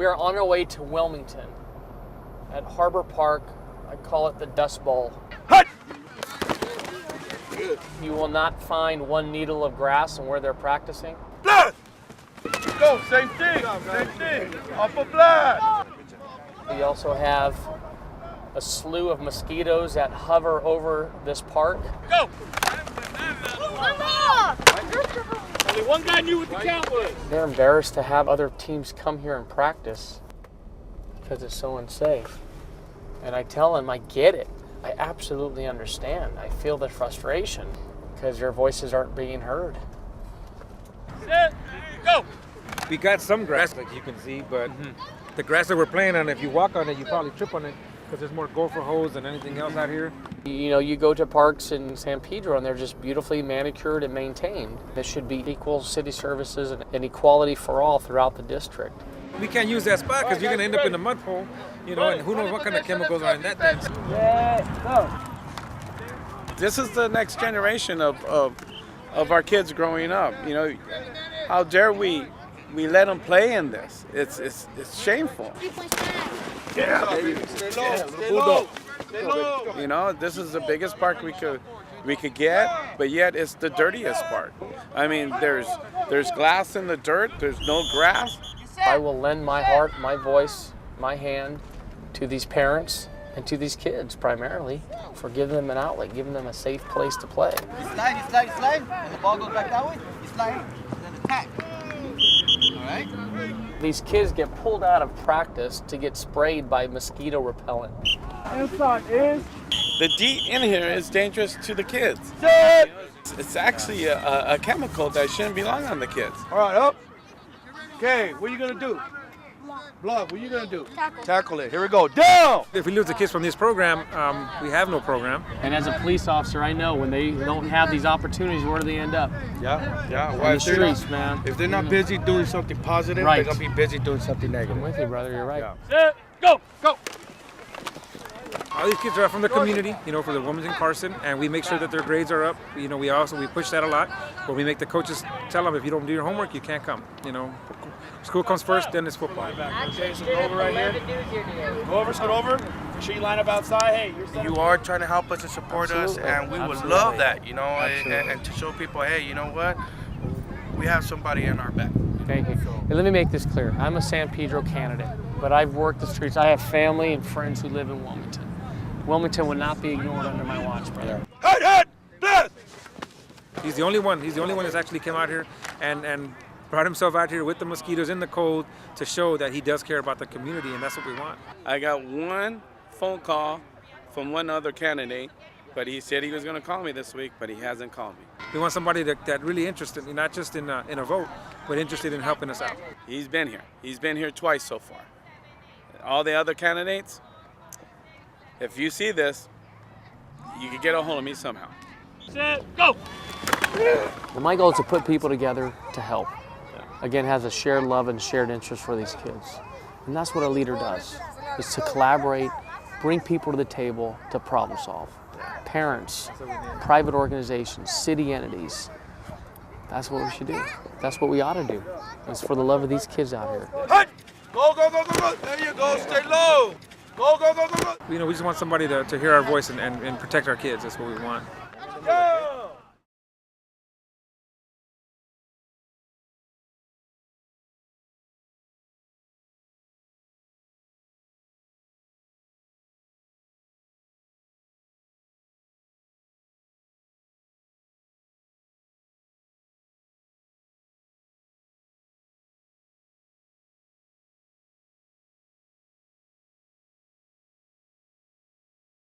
We are on our way to Wilmington at Harbor Park. I call it the Dust Bowl. Hut! You will not find one needle of grass and where they're practicing. Blood! Go, same thing, same thing. Off of blood. We also have a slew of mosquitoes that hover over this park. Go! Only one guy knew what the count was. They're embarrassed to have other teams come here and practice because it's so unsafe. And I tell them, I get it. I absolutely understand. I feel the frustration because your voices aren't being heard. Set, go! We got some grass, like you can see, but the grass that we're playing on, if you walk on it, you probably trip on it because there's more gopher holes than anything else out here. You know, you go to parks in San Pedro and they're just beautifully manicured and maintained. There should be equal city services and equality for all throughout the district. We can't use that spot because you're going to end up in a mud hole, you know, and who knows what kind of chemicals are in that thing. This is the next generation of our kids growing up. You know, how dare we let them play in this? It's shameful. Yeah. Stay low. Stay low. You know, this is the biggest park we could get, but yet it's the dirtiest part. I mean, there's glass in the dirt. There's no grass. I will lend my heart, my voice, my hand to these parents and to these kids primarily for giving them an outlet, giving them a safe place to play. You slide, and the ball goes back that way, you slide, and then attack. All right? These kids get pulled out of practice to get sprayed by mosquito repellent. The DEET in here is dangerous to the kids. It's actually a chemical that shouldn't belong on the kids. All right, up. Okay, what are you going to do? Blood, what are you going to do? Tackle it. Here we go. Down! If we lose the kids from this program, we have no program. And as a police officer, I know when they don't have these opportunities, where do they end up? Yeah. In the streets, man. If they're not busy doing something positive, Right. they're going to be busy doing something negative. I'm with you, brother. You're right. Set, go! Go! All these kids are from the community, you know, for the Wilmington Carson, and we make sure that their grades are up. You know, we push that a lot, but we make the coaches tell them if you don't do your homework, you can't come. You know, school comes first, then it's football. Okay, so go over right here. Go over, scoot over. Make sure you line up outside. Hey, you're You are trying to help us and support Absolutely. us, and we would Absolutely. love that, you know, and to show people, hey, you know what? We have somebody in our back. Thank you. And let me make this clear. I'm a San Pedro candidate, but I've worked the streets. I have family and friends who live in Wilmington. Wilmington would not be ignored under my watch, brother. Head, blood! He's the only one. He's the only one that's actually come out here and brought himself out here with the mosquitoes in the cold to show that he does care about the community, and that's what we want. I got one phone call from one other candidate, but he said he was going to call me this week, but he hasn't called me. We want somebody that really interested, not just in a vote, but interested in helping us out. He's been here. He's been here twice so far. All the other candidates, if you see this, you can get a hold of me somehow. Set, go! Well, my goal is to put people together to help. Again, has a shared love and shared interest for these kids. And that's what a leader does, is to collaborate, bring people to the table to problem solve. Parents, private organizations, city entities. That's what we should do. That's what we ought to do. It's for the love of these kids out here. Hut! Go, go, go, go, go! There you go, stay low! Go, go, go, go, go! You know, we just want somebody to hear our voice and protect our kids. That's what we want.